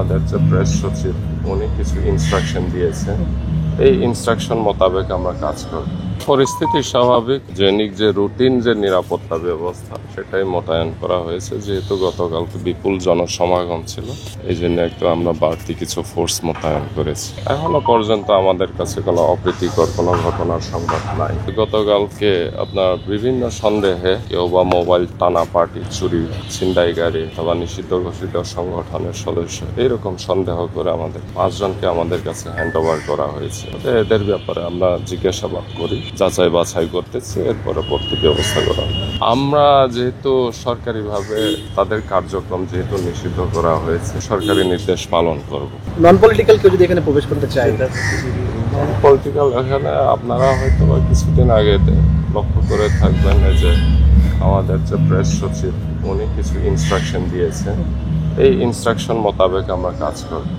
আমাদের যে প্রেস সচিব উনি কিছু ইনস্ট্রাকশন দিয়েছেন, এই ইনস্ট্রাকশন মোতাবেক আমরা কাজ করি। পরিস্থিতি স্বাভাবিক, যে রুটিন যে নিরাপত্তা ব্যবস্থা সেটাই মোতায়েন করা হয়েছে। যেহেতু গতকালকে বিপুল জনসমাগম ছিল, এই জন্য একটু আমরা বাড়তি কিছু ফোর্স মোতায়েন করেছি। এখনো পর্যন্ত আমাদের কাছে কোনো অপ্রীতিকর কোনো ঘটনার সংবাদ নাই। গতকালকে আপনার বিভিন্ন সন্দেহে কেউ বা মোবাইল টানা পার্টি, চুরি, ছিনতাইকারী অথবা নিষিদ্ধ ঘোষিত সংগঠনের সদস্য এরকম সন্দেহ করে আমাদের 5 জনকে আমাদের কাছে হ্যান্ড ওভার করা হয়েছে। এদের ব্যাপারে আমরা জিজ্ঞাসাবাদ করি, যাচাই বাছাই করতেছি, এর পরবর্তী ব্যবস্থা করা হবে। আমরা যেহেতু সরকারিভাবে তাদের কার্যক্রম যেহেতু নিষিদ্ধ করা হয়েছে, সরকারি নির্দেশ পালন করব। নন পলিটিক্যাল কেউ যদি এখানে প্রবেশ করতে চায়, পলিটিক্যাল এখানে আপনারা হয়তো বা কিছুদিন আগে লক্ষ্য করে থাকবেন যে আমাদের যে প্রেস সচিব উনি কিছু ইনস্ট্রাকশন দিয়েছেন, এই ইনস্ট্রাকশন মোতাবেক আমরা কাজ করি।